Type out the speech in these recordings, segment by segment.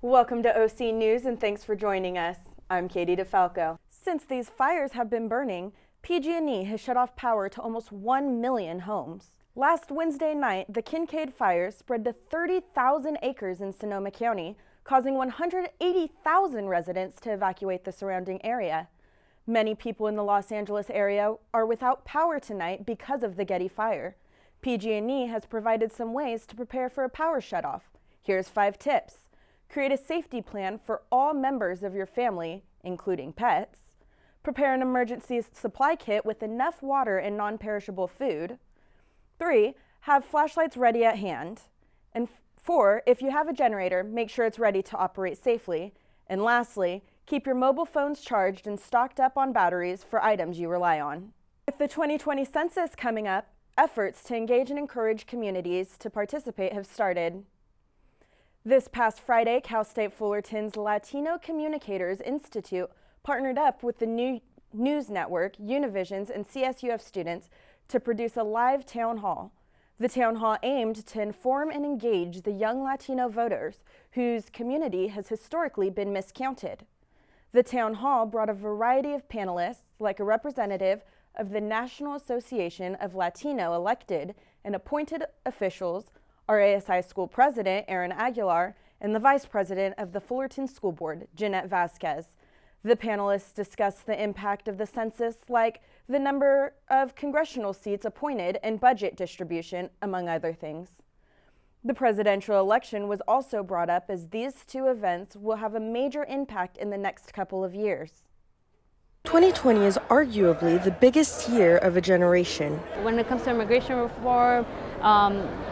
Welcome to OC News and thanks for joining us. I'm Katie DeFalco. Since these fires have been burning, PG&E has shut off power to almost 1 million homes. Last Wednesday night, the Kincaid fires spread to 30,000 acres in Sonoma County, causing 180,000 residents to evacuate the surrounding area. Many people in the Los Angeles area are without power tonight because of the Getty fire. PG&E has provided some ways to prepare for a power shutoff. Here's 5 tips. Create a safety plan for all members of your family, including pets. Prepare an emergency supply kit with enough water and non-perishable food. 3, have flashlights ready at hand. And 4, if you have a generator, make sure it's ready to operate safely. And lastly, keep your mobile phones charged and stocked up on batteries for items you rely on. With the 2020 census coming up, efforts to engage and encourage communities to participate have started. This past Friday, Cal State Fullerton's Latino Communicators Institute partnered up with the new news network, Univision's, and CSUF students to produce a live town hall. The town hall aimed to inform and engage the young Latino voters whose community has historically been miscounted. The town hall brought a variety of panelists, like a representative of the National Association of Latino elected and appointed officials, our ASI school president, Aaron Aguilar, and the vice president of the Fullerton School Board, Jeanette Vasquez. The panelists discussed the impact of the census, like the number of congressional seats appointed and budget distribution, among other things. The presidential election was also brought up as these 2 events will have a major impact in the next couple of years. 2020 is arguably the biggest year of a generation. When it comes to immigration reform,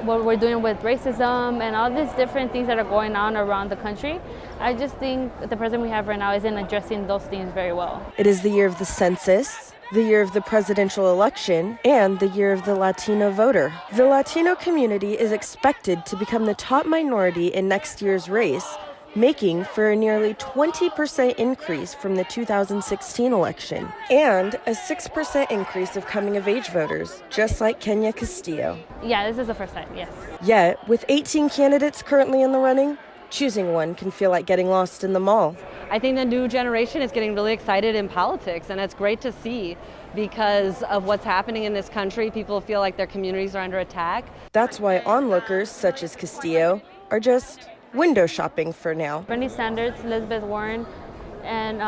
what we're doing with racism and all these different things that are going on around the country, I just think the president we have right now isn't addressing those things very well. It is the year of the census, the year of the presidential election, and the year of the Latino voter. The Latino community is expected to become the top minority in next year's race, making for a nearly 20% increase from the 2016 election, and a 6% increase of coming-of-age voters, just like Kenya Castillo. Yeah, this is the first time, yes. Yet, with 18 candidates currently in the running, choosing one can feel like getting lost in the mall. I think the new generation is getting really excited in politics, and it's great to see because of what's happening in this country. People feel like their communities are under attack. That's why onlookers, such as Castillo, are just window shopping for now. Bernie Sanders, Elizabeth Warren, and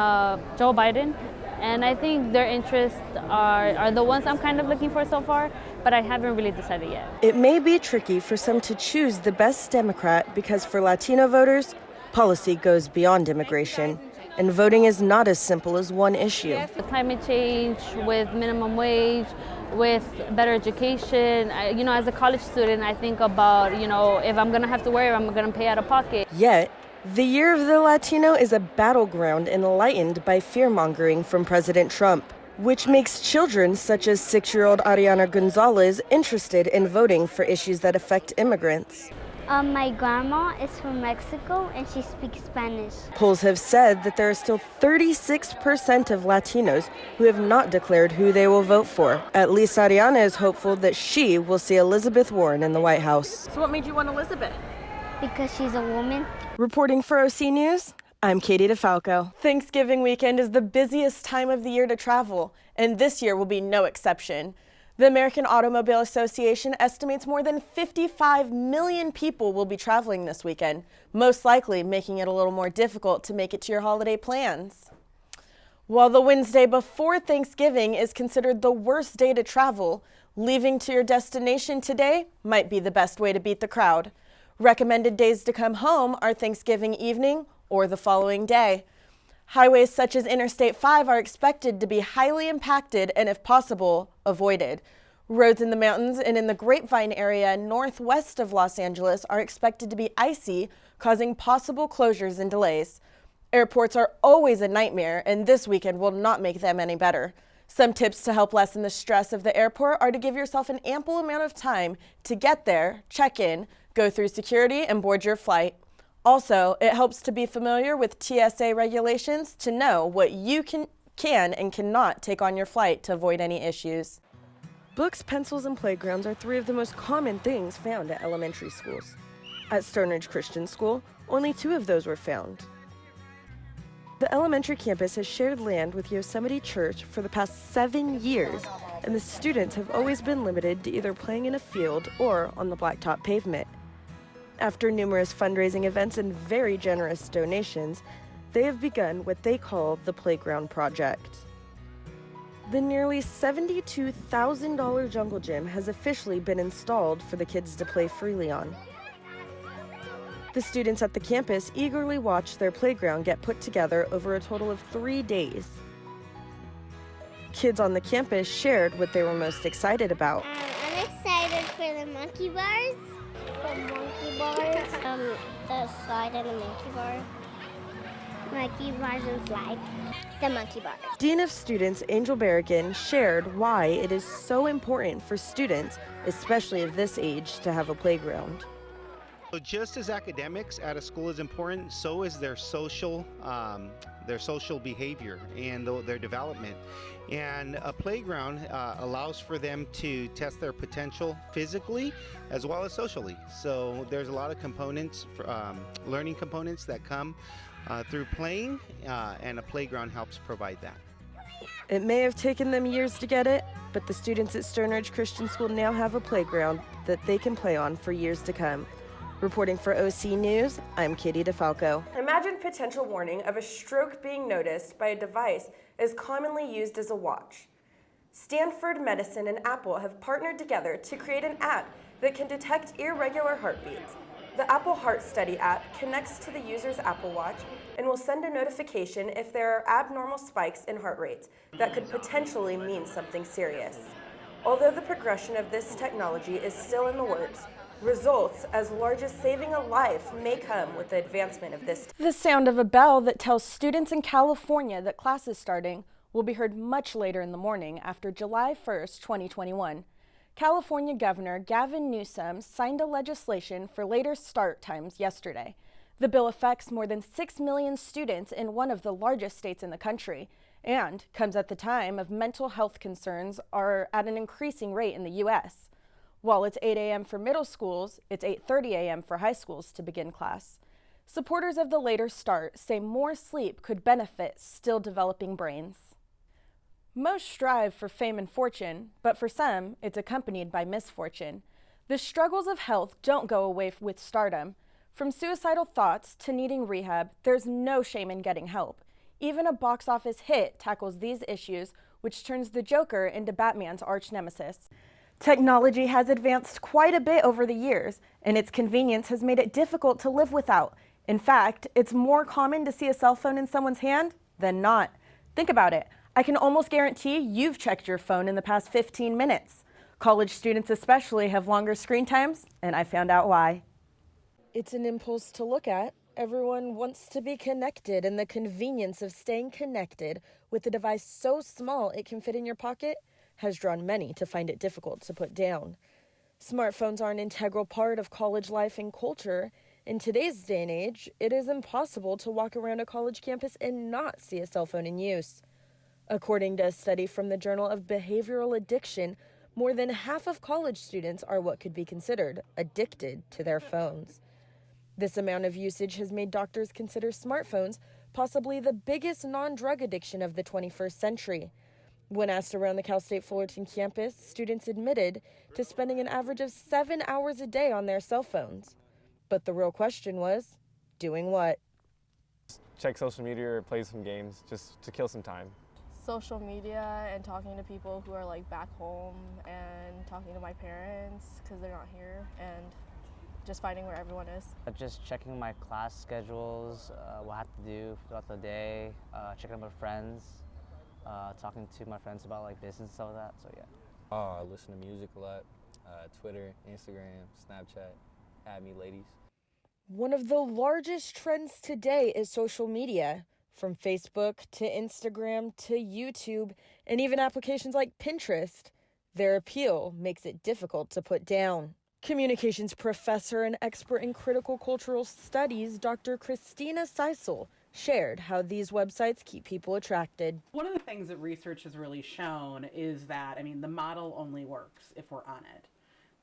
Joe Biden. And I think their interests are the ones I'm kind of looking for so far, but I haven't really decided yet. It may be tricky for some to choose the best Democrat because for Latino voters, policy goes beyond immigration, and voting is not as simple as one issue. Climate change, with minimum wage, with better education. As a college student, I think about, if I'm going to have to worry, I'm going to pay out of pocket. Yet, the year of the Latino is a battleground enlightened by fear-mongering from President Trump, which makes children such as 6-year-old Ariana Gonzalez interested in voting for issues that affect immigrants. My grandma is from Mexico and she speaks Spanish. Polls have said that there are still 36% of Latinos who have not declared who they will vote for. At least Ariana is hopeful that she will see Elizabeth Warren in the White House. So what made you want Elizabeth? Because she's a woman. Reporting for OC News, I'm Katie DeFalco. Thanksgiving weekend is the busiest time of the year to travel, and this year will be no exception. The American Automobile Association estimates more than 55 million people will be traveling this weekend, most likely making it a little more difficult to make it to your holiday plans. While the Wednesday before Thanksgiving is considered the worst day to travel, leaving to your destination today might be the best way to beat the crowd. Recommended days to come home are Thanksgiving evening or the following day. Highways such as Interstate 5 are expected to be highly impacted and, if possible, avoided. Roads in the mountains and in the Grapevine area northwest of Los Angeles are expected to be icy, causing possible closures and delays. Airports are always a nightmare, and this weekend will not make them any better. Some tips to help lessen the stress of the airport are to give yourself an ample amount of time to get there, check in, go through security, and board your flight. Also, it helps to be familiar with TSA regulations to know what you can and cannot take on your flight to avoid any issues. Books, pencils, and playgrounds are 3 of the most common things found at elementary schools. At Stone Ridge Christian School, only 2 of those were found. The elementary campus has shared land with Yosemite Church for the past 7 years, and the students have always been limited to either playing in a field or on the blacktop pavement. After numerous fundraising events and very generous donations, they have begun what they call the Playground Project. The nearly $72,000 jungle gym has officially been installed for the kids to play freely on. The students at the campus eagerly watched their playground get put together over a total of 3 days. Kids on the campus shared what they were most excited about. I'm excited for the monkey bars. The monkey bars. The slide and the monkey bar. Monkey bars and slide. The monkey bars. Dean of Students Angel Berrigan shared why it is so important for students, especially of this age, to have a playground. So just as academics at a school is important, so is their social behavior and their development. And a playground allows for them to test their potential physically as well as socially. So there's a lot of components, learning components that come through playing, and a playground helps provide that. It may have taken them years to get it, but the students at Stone Ridge Christian School now have a playground that they can play on for years to come. Reporting for OC News, I'm Katie DeFalco. Imagine potential warning of a stroke being noticed by a device as commonly used as a watch. Stanford Medicine and Apple have partnered together to create an app that can detect irregular heartbeats. The Apple Heart Study app connects to the user's Apple Watch and will send a notification if there are abnormal spikes in heart rates that could potentially mean something serious. Although the progression of this technology is still in the works, results as large as saving a life may come with the advancement of this. The sound of a bell that tells students in California that class is starting will be heard much later in the morning after July 1st, 2021. California Governor Gavin Newsom signed a legislation for later start times yesterday. The bill affects more than 6 million students in one of the largest states in the country and comes at the time of mental health concerns are at an increasing rate in the U.S. While it's 8 a.m. for middle schools, it's 8:30 a.m. for high schools to begin class. Supporters of the later start say more sleep could benefit still developing brains. Most strive for fame and fortune, but for some, it's accompanied by misfortune. The struggles of health don't go away with stardom. From suicidal thoughts to needing rehab, there's no shame in getting help. Even a box office hit tackles these issues, which turns the Joker into Batman's arch nemesis. Technology has advanced quite a bit over the years, and its convenience has made it difficult to live without. In fact, it's more common to see a cell phone in someone's hand than not. Think about it. I can almost guarantee you've checked your phone in the past 15 minutes. College students especially have longer screen times, and I found out why. It's an impulse to look at. Everyone wants to be connected, and the convenience of staying connected with a device so small it can fit in your pocket has drawn many to find it difficult to put down. Smartphones are an integral part of college life and culture. In today's day and age, it is impossible to walk around a college campus and not see a cell phone in use. According to a study from the Journal of Behavioral Addiction, more than half of college students are what could be considered addicted to their phones. This amount of usage has made doctors consider smartphones possibly the biggest non-drug addiction of the 21st century. When asked around the Cal State Fullerton campus, students admitted to spending an average of 7 hours a day on their cell phones. But the real question was, doing what? Check social media or play some games just to kill some time. Social media and talking to people who are like back home and talking to my parents because they're not here and just finding where everyone is. Just checking my class schedules, what I have to do throughout the day, checking out my friends, talking to my friends about like business and stuff like that, so yeah. I listen to music a lot, Twitter, Instagram, Snapchat, add me ladies. One of the largest trends today is social media. From Facebook to Instagram to YouTube and even applications like Pinterest, their appeal makes it difficult to put down. Communications professor and expert in critical cultural studies, Dr. Christina Seisel, shared how these websites keep people attracted. One of the things that research has really shown is that, the model only works if we're on it.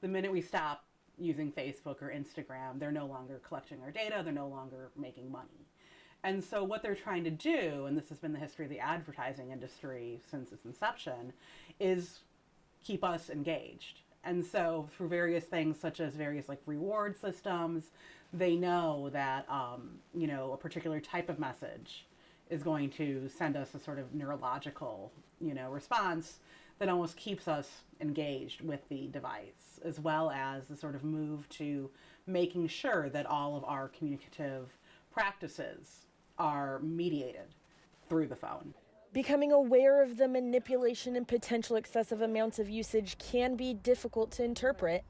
The minute we stop using Facebook or Instagram, they're no longer collecting our data, they're no longer making money. And so what they're trying to do, and this has been the history of the advertising industry since its inception, is keep us engaged. And so through various things such as various like reward systems, they know that a particular type of message is going to send us a sort of neurological response that almost keeps us engaged with the device, as well as the sort of move to making sure that all of our communicative practices are mediated through the phone. Becoming aware of the manipulation and potential excessive amounts of usage can be difficult to interpret,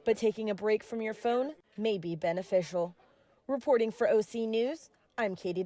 but taking a break from your phone may be beneficial. Reporting for OC News, I'm Katie